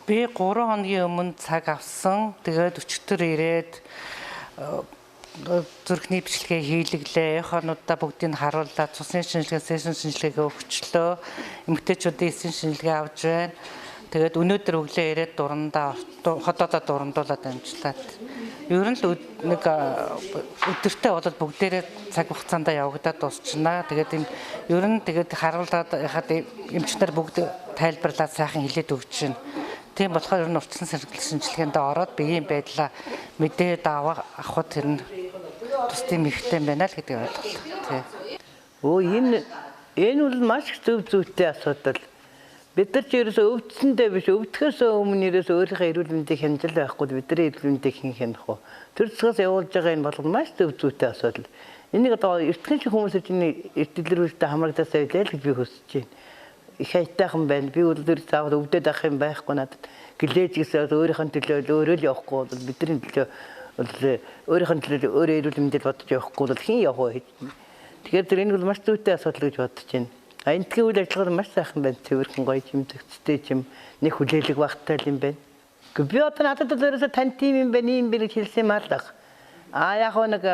Би 3 хоногийн өмнө цаг авсан. Тэгээд өчтөр ирээд зүрхний бичлэгээ хийлгэлээ. Хонуудаа бүгдийг харууллаа. Цусны шинжилгээ, сессэн шинжилгээгээ өгчлөө. Эмэгтэйчүүдийн эсийн шинжилгээ авч байна. Тэгээд өнөөдөр өглөө ирээд хотоодоо дурандуулаад амжлаад. Ер нь л нэг өдөртөө бол бүгдээрээ цаг хугацаанд явагдаад дуусчихна. Тэгээд ер нь тэгээд харуулаад яхад эмчнэр бүгд тайлбарлаад сайхан хэлээд өгч байна. Тийм болохоор ер нь урьдчилан шинжилгээнд ороод биеийн байдлаа мэдээд авах тэр нь тусдын мэхтэй байна л гэдэг ойлголоо. Энэ бол маш зөв зүйтэй асуудал. Бид нар ч ерөөсөө өвдсөндөө биш, өвдөхөөс өмнө ерөөсөө өөрийнхөө эрүүл мэндийг хянжил байхгүй бидний эрүүл мэндийг хянах уу. Тэр цэгээс явуулж байгаа энэ бол маш зөв зүйтэй асуудал. Энийг одоо эртхэн шиг хүмүүс энэ эртэлрүүлэлтэд хамрагдасаа байлаа л гэж би хүсэж байна. Их хайтайхан байна. Би бол тэр заавал өвдөд авах юм байхгүй надад. Гэлээж гэсэн өөрийнхөө төлөө өөрөө л явахгүй бол бидний төлөө өөрийнхөө төлөө өөрөө эрүүл мэндэд бодож явахгүй бол хэн явах вэ? Тэгэхээр тэр энэ бол маш зүйтэй асуудал гэж бодож байна. Энтгийн үйл ажиллагаа маш сайхан байна. Цэвэрхэн гоё зэгцтэй юм. Нэг хүлээлэг багтай юм байна. Би одоо надад л ерөөсө тань тийм юм байна, ийм би гэж хэлсэн юм аа. Яг нэг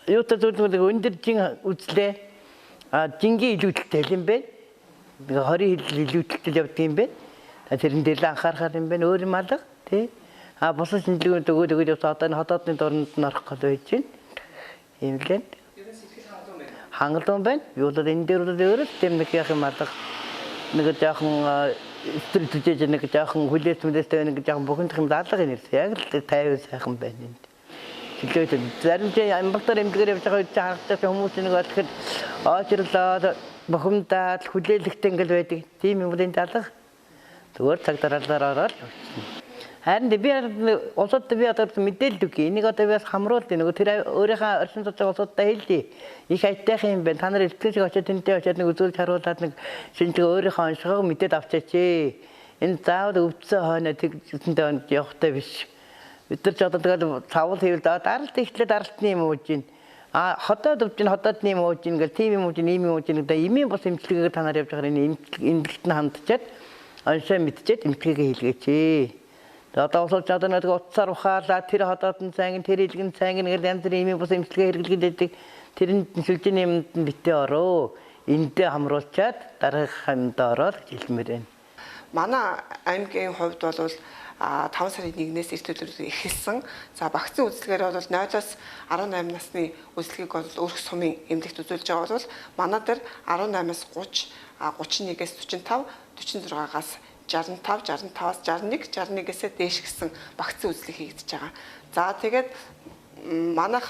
юу ч зүйл өндөр жин үзлээ. Жингийн илүүдэлтэй юм байна. 20 хил илүүдэлтэй явдаг юм байна. Тэрэн дээр л анхаарахаар юм байна. Өөр юм алга тий. Бусад шинжилгээнд өгөөд явсан одоо энэ хотоодны дорнд нь орох гэж байж байна. Ийм л байна. Хангалуун байна. Би бол энэ дээр бол өөрөө тийм нэг яах юм алга. Нэг жоохон стритэж нэг жоохон хүлээсмэлтэй нэг жоохон бухимдах юм алга юм. Яг л 50 сайхан байна энд. Жилээд зарим ч амбалтаар эмдгээр явж байгаа үед харагдаж хүмүүс нэг бодоход очрлоо бухимдаад хүлээлгтэй ингээл байдаг. Тийм юм бол энд алга. Зүгээр цаг дараалалаар ороод харин би улсад би одоо мэдээлэл өгье. Энийг одоо би бас хамруулъя. Нөгөө тэр өөрийнхөө орчин сууц улсуудаа хэлье. Их айтайхан юм байна. Та нар элтгэж очиод тэнтэй очиод нэг үзүүлж харуулад нэг шинжилгээ өөрийнхөө онцгойг мэдээд авчаач. Энэ заавал өвдсөн хойноо тэгсэндээ явахтай биш. Бид нар ч одоо тэгэл цавал хийвэл даралт ихлээр даралтны юм ууж гин. Хотод өвчин хотодны юм ууж гин гэл тийм юм ууж гин ийм юм ууж гин гэдэг имийн бос эмчилгээгээр та нар явж байгаа энэ эмгэлт нь хандчаад оншоо мэдчихэд эмчилгээгээ хийлгээч. Одоо усалж одоо нэг утсаар ухаалаа тэр хотоодны цайг тэр илгэн цайг нэг янз бүрийн имийн бус эмчилгээ хэрэглэдэг тэрэнд сүлжээний юмд нь битээ ороо эндээ хамруулчаад дараах юмд ороод хэлмээр байна. Манай аймгийн хувьд бол 5 сарын 1-ээс эрт төлөвлөлт эхэлсэн. За вакцины үзэлгээр бол 0-аас 18 насны үзэлгийг бол өөрөх сумын эмнэлэгт үзүүлж байгаа бол манай дээр 18-аас 30, 31-ээс 45, 46-аас 65, 65-аас 61, 61-ээс дээш гэсэн вакцины үзлэг хийгдэж байгаа. За тэгээд манайх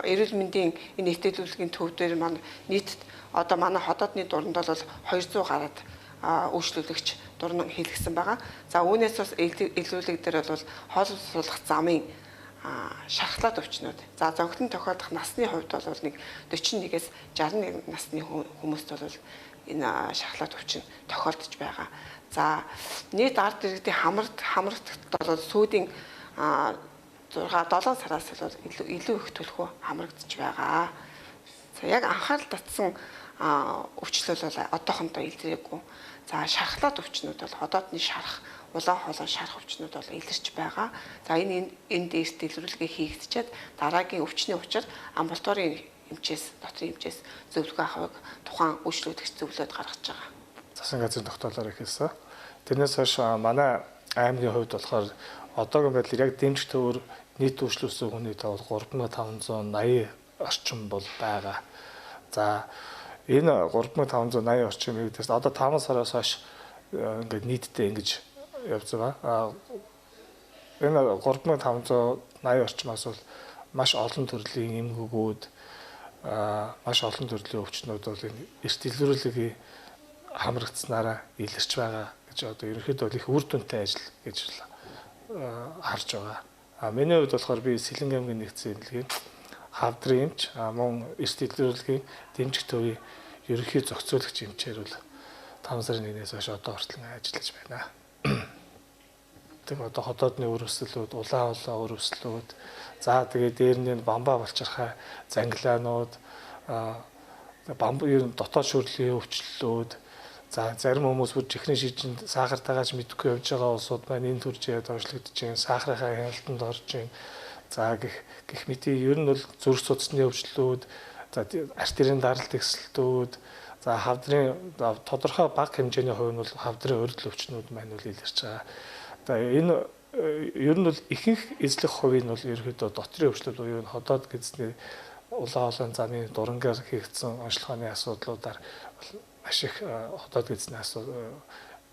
эрүүл мэндийн энэ ихтэлүүлгийн төв дээр маань нийт одоо манай хотоодны дуранд бол 200 гараад үйлчлүүлэгч дурн хийлгсэн байгаа. За үүнээс бас илүүлэг дээр бол хоол суулгах замын шархлаад өвчнүүд. За зөнгөлтөнд тохиолдох насны хувьд бол нэг 41-ээс 61 насны хүмүүст бол энэ шархлаад өвчин тохиолдож байгаа. За нийт ард иргэдийн хамрагт бол сүүдийн 6-7 сараас бол илүү их төлхөө хамрагдаж байгаа. За яг анхаарал татсан өвчлөл бол одоохондоо илрээгүй. За шархлаад өвчнүүд бол хотоодны шарах, улаан хоолой шарах өвчнүүд бол илэрч байгаа. За энэ дээрс дэлгэрүүлгээ хийгдчихэд дараагийн өвчний учир амбулаторийн эмчээс, дотрийн эмчээс зөвлөгөө авахыг тухайн үйлчлүүлэгч зөвлөд гаргаж байгаа. Засгийн газрын тогтоолоор ихэлсэн. Тэрнээс хойш манай аймгийн хувьд болохоор одоогийн байдлаар яг дэмжих төвөр нийт үйлчлүүлсэн хүний тав 3580 орчим бол байгаа. За энэ 3580 орчим хэвдээс одоо 5 сараас хойш ингээд нийтдээ ингэж явж байгаа. Энэ 3580 орчмоос бол маш олон төрлийн эмгэгүүд маш олон төрлийн өвчнүүд бол энэ эрт илрүүлгийн хамрагдсанараа илэрч байгаа гэж одоо ерөнхийдөө их үр дүнтэй ажил гэж харж байгаа. Миний хувьд болохоор би Сэлэнг аймгийн нэгдсэн эмнэлгийн хавдрын эмч мөн эрт илрүүлгийн дэмжих төвийн ерөнхий зохицуулагч эмчээр бол 5 сарын 1-ээс хойш одоо хүртэл ажиллаж байна. Тэг одоо хотоодны өрөвслүүд, улаан хоолой өрөвслүүд, за тэгээ дээр нь бамбаа болчирхай зангилаанууд, бамбаа ер нь дотоод шүүрлийн өвчлөлүүд, За зарим хүмүүс бүр чихрийн шижинд сахартайгаач мэдэхгүй явж байгаа улсууд маань энэ төрж яад уушлагдж байна. Сахарынхаа хяналтанд орж байна. За гэх мэт ер нь бол зүрх судасны өвчлүүд, за артерийн даралт эксэлтүүд, за хавдрын тодорхой бага хэмжээний хувь нь бол хавдрын урьдл өвчнүүд маань бол илэрч байгаа. За энэ ер нь бол ихэнх эзлэх хувийг нь бол ерөөдөө дотрийн өвчлөл буюу ходоод гэзний улаан улаан замын дурангаар хийгдсэн онцлогооны асуудлуудаар маш их ходоод гэзний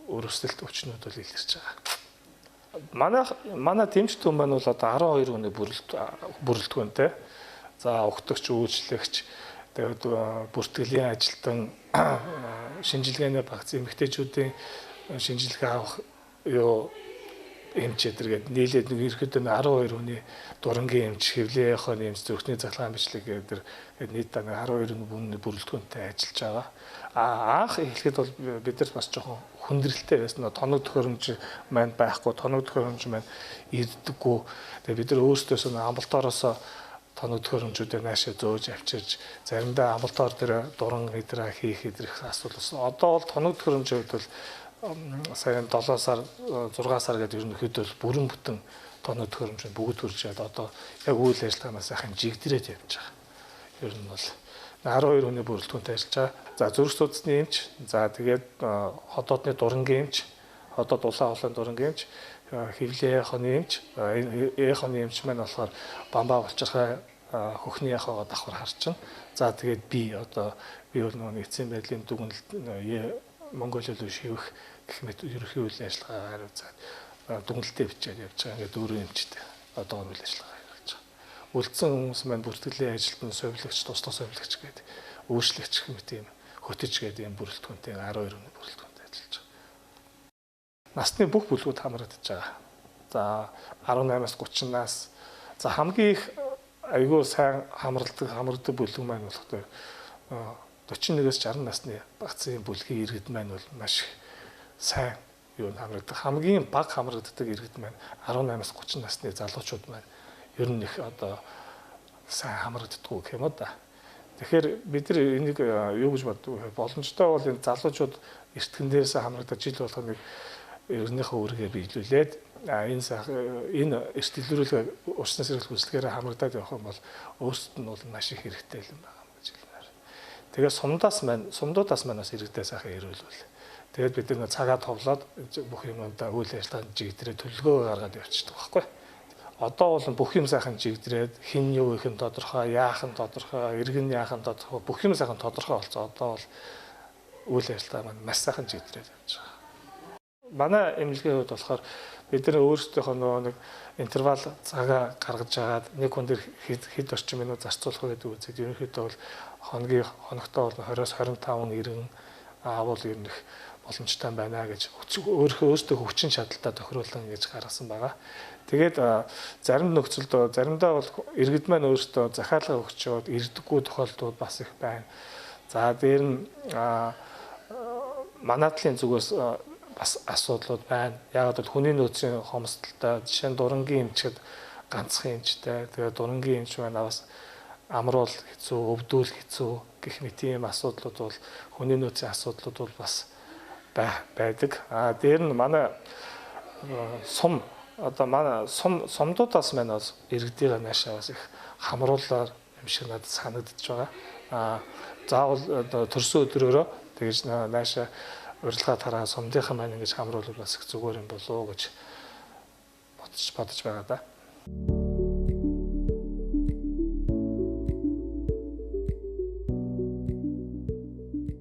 өрөвсөлт өвчнүүд бол илэрч байгаа. Манай дэмжлэг хүн маань бол одоо 12 хүний бүрэлдэхүүнтэй. За угтагч, үйлчлэгч, тэгээд бүртгэлийн ажилтан, шинжилгээний багц эмэгтэйчүүдийн шинжилгээ авах эмч эдэргээд нийлээд ерөөхдөө 12 хүний дурангийн эмч, хэвлэлийн яханы эмч, зүрхний цахилгаан бичлэг гэдэг нийт 12 хүний бүрэлдэхүүнтэй ажиллаж байгаа. Анх эхлэхэд бол бид нар бас жоохон хүндрэлтэй байсан. Тоног төхөөрөмж маань байхгүй, тоног төхөөрөмж маань ирдэггүй. Тэгээ бид нар өөрсдөөс амбулатороос тоног төхөөрөмжүүдээ наашаа зөөж авчирч заримдаа амбулатор дээр дуран хэдраа хийх хэдрэх асуудал болсон. Одоо бол тоног төхөөрөмжүүд бол сая 7 сар 6 сар гэдэг ерөнхийдөө бүрэн бүтэн тоног төхөөрөмж бүгд хүрчээд одоо яг үйл ажиллагаанаас сайхан жигдрээд явж байгаа. Ер нь бол 12 хүний бүрэлдэхүүнтэй ажиллаж байгаа. За зүрх судасны эмч, за тэгээд ходоодны дурангийн эмч, ходоод улаан улаан дурангийн эмч, хэвлэлийн яханы эмч, яханы эмч маань болохоор бамбаа болчихраа хөхний яхагаа давхар харчин. За тэгээд би бол нөгөө эцсийн байдлын дүгнэлт Монголиол шивэх гэх мэт ерөнхий үйл ажиллагаа хариуцаад дүгнэлтээ бичээд явж байгаа. Ингээд дөрөв эмчтэй одоо үйл ажиллагаа хийж байгаа. Үлдсэн хүмүүс маань бүртгэлийн ажилтны совилогч, туслах совилогч гэдэг өөрчлөгч гэмэт юм хөтөж гэдэг юм бүрэлдэхүүнтэй 12 хүний бүрэлдэхүүнтэй ажиллаж байгаа. Насны бүх бүлгүүд хамрагдаж байгаа. За 18-аас 30-наас за хамгийн их айгүй сайн хамрагддаг бүлэг маань болохоор 41-ээс 60 насны багцын бүлгийн иргэд маань бол маш сайн юу хамрагддаг. Хамгийн бага хамрагддаг иргэд маань 18-аас 30 насны залуучууд маань ер нь их сайн хамрагддаггүй гэх юм да. Тэгэхээр бид нар энийг юу гэж боддог вэ? Боломжтой бол энэ залуучууд эртхэн дээрээс хамрагдаж жил болгоо нэг ерөнхийдөө өөрийгөө биелүүлээд энэ эрт илрүүлэг урсгал сэргийлэх хүслэгээр хамрагдаад явах юм бол өөрсдөд нь бол маш их хэрэгтэй юм байна гэж хэлмээр. Тэгээд сумдуудаас маань бас иргэдээ сайхан ирүүлвэл. Тэгээд бид нэг цагаа товлоод бүх юмудаа үйл ажиллагаанд жигдрээ төлөвлөгөө гаргаад явчихдаг байхгүй. Одоо бол бүх юм сайхан жигдрээд хин юу их нь тодорхой, яах нь тодорхой, иргэн яах нь тодорхой, бүх юм сайхан тодорхой болсон. Одоо бол үйл ажиллагаа маань маш сайхан жигдрээд явж байгаа. Манай эмнэлгийн хувьд болохоор бид нар өөрсдийнхөө нэг интервал цагаа гаргаж агаад нэг хүн дээр хэд орчим минут зарцуулах гэдэг үзээд ерөнхийдөө бол хоногтоо бол 20-оос 25 иргэн аавал ер нь их боломжтой байна гэж өөртөө хүчин чадалтай тохируулан гэж гаргасан байгаа. Тэгээд зарим нөхцөлд заримдаа бол иргэд маань өөртөө захиалга өгчөөд ирдэггүй тохиолдлууд бас их байна. За дээр нь манайдлын зүгээс бас асуудлууд байна. Яг л хүний нөөцийн хомсдолтой жишээ нь дурангийн эмчэд ганцхан эмчтэй. Тэгээд дурангийн эмч маань бас амруул хэцүү, өвдүүл хэцүү гэх мэт ийм асуудлууд бол хүний нөөцийн асуудлууд бол бас байдаг. Дээр нь манай сумдуудаас маань бас иргэдийн наашаа бас их хамруулаар юм шиг надад санагдаж байгаа. Заавал төрсөн өдрөөрөө тэгж наашаа урилга тараа сумдынхан маань ингэж хамруулвал бас их зүгээр юм болов уу гэж бодож байгаа да.